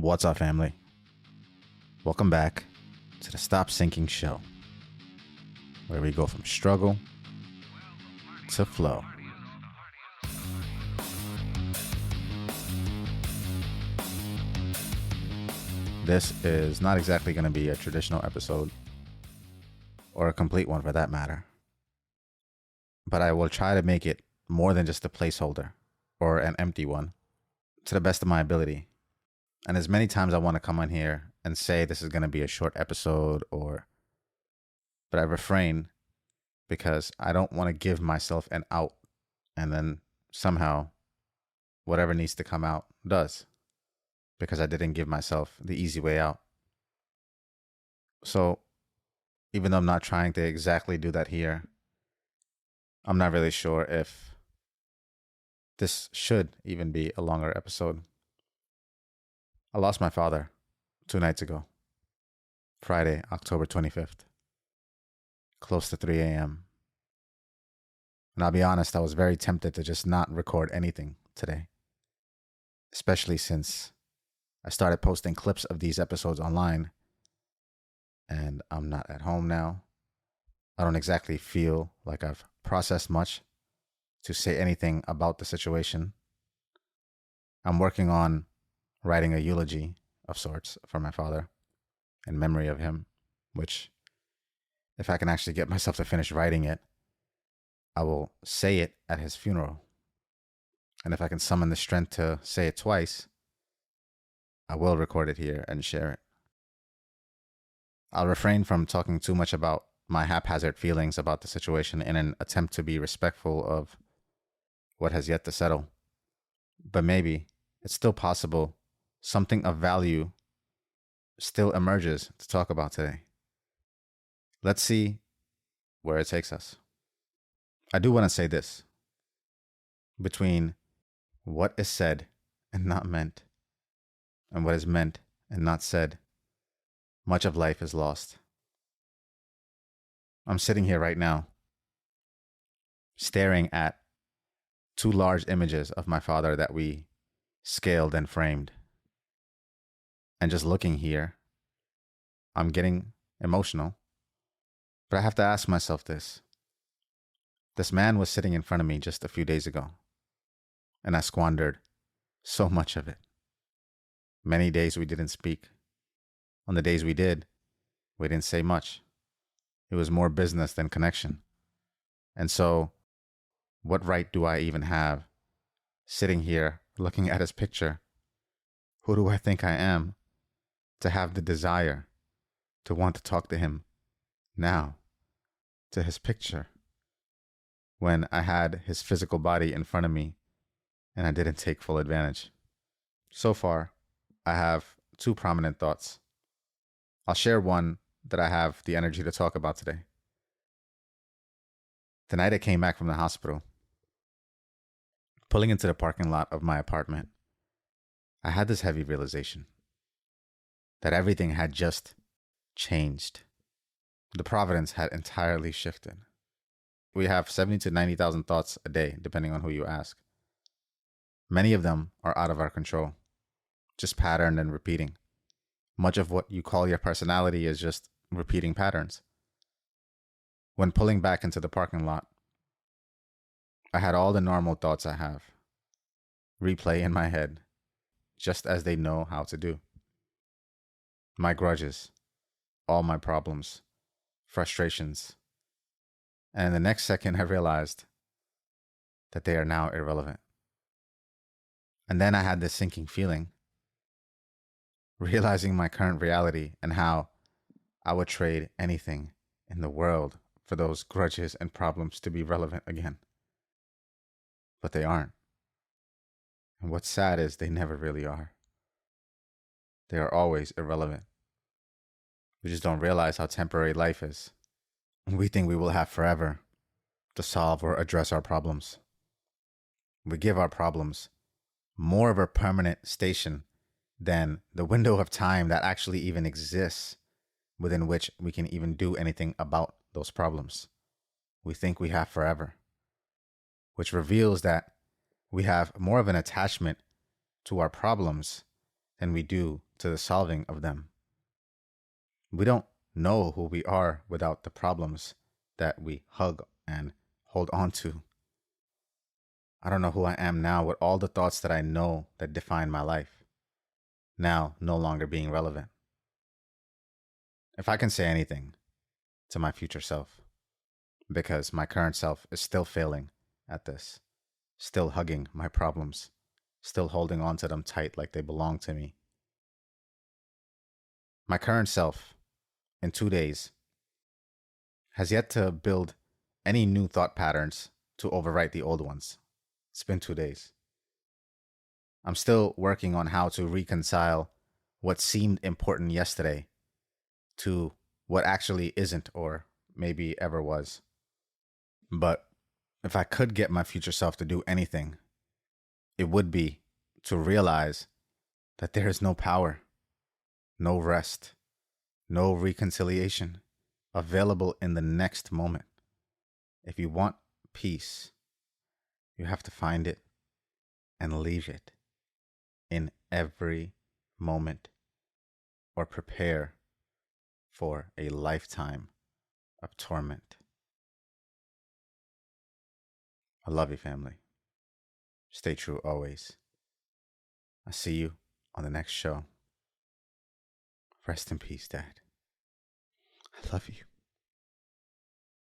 What's up, family? Welcome back to the Stop Sinking Show, where we go from struggle to flow. This is not exactly going to be a traditional episode, or a complete one for that matter, but I will try to make it more than just a placeholder or an empty one, to the best of my ability. And as many times I want to come on here and say this is going to be a short episode, but I refrain because I don't want to give myself an out and then somehow whatever needs to come out does, because I didn't give myself the easy way out. So even though I'm not trying to exactly do that here, I'm not really sure if this should even be a longer episode. I lost my father 2 nights ago, Friday, October 25th, close to 3 a.m. And I'll be honest, I was very tempted to just not record anything today, especially since I started posting clips of these episodes online and I'm not at home now. I don't exactly feel like I've processed much to say anything about the situation. I'm working on writing a eulogy of sorts for my father in memory of him, which, if I can actually get myself to finish writing it, I will say it at his funeral. And if I can summon the strength to say it twice, I will record it here and share it. I'll refrain from talking too much about my haphazard feelings about the situation in an attempt to be respectful of what has yet to settle. But maybe it's still possible something of value still emerges to talk about today. Let's see where it takes us. I do want to say this. Between what is said and not meant, and what is meant and not said, much of life is lost. I'm sitting here right now, staring at 2 large images of my father that we scaled and framed. And just looking here, I'm getting emotional. But I have to ask myself this. This man was sitting in front of me just a few days ago, and I squandered so much of it. Many days we didn't speak. On the days we did, we didn't say much. It was more business than connection. And so, what right do I even have sitting here looking at his picture? Who do I think I am to have the desire to want to talk to him now, to his picture, when I had his physical body in front of me and I didn't take full advantage? So far, I have 2 prominent thoughts. I'll share one that I have the energy to talk about today. The night I came back from the hospital, pulling into the parking lot of my apartment, I had this heavy realization that everything had just changed. The providence had entirely shifted. We have 70 to 90,000 thoughts a day, depending on who you ask. Many of them are out of our control, just patterned and repeating. Much of what you call your personality is just repeating patterns. When pulling back into the parking lot, I had all the normal thoughts I have replay in my head, just as they know how to do. My grudges, all my problems, frustrations. And in the next second, I realized that they are now irrelevant. And then I had this sinking feeling, realizing my current reality and how I would trade anything in the world for those grudges and problems to be relevant again. But they aren't. And what's sad is they never really are. They are always irrelevant. We just don't realize how temporary life is. We think we will have forever to solve or address our problems. We give our problems more of a permanent station than the window of time that actually even exists within which we can even do anything about those problems. We think we have forever, which reveals that we have more of an attachment to our problems than we do to the solving of them. We don't know who we are without the problems that we hug and hold on to. I don't know who I am now with all the thoughts that I know that define my life, now no longer being relevant. If I can say anything to my future self, because my current self is still failing at this, still hugging my problems, still holding on to them tight like they belong to me. My current self, in 2 days, has yet to build any new thought patterns to overwrite the old ones. It's been 2 days. I'm still working on how to reconcile what seemed important yesterday to what actually isn't or maybe ever was. But if I could get my future self to do anything, it would be to realize that there is no power, no rest, no reconciliation available in the next moment. If you want peace, you have to find it and leave it in every moment or prepare for a lifetime of torment. I love you, family. Stay true always. I'll see you on the next show. Rest in peace, Dad. I love you.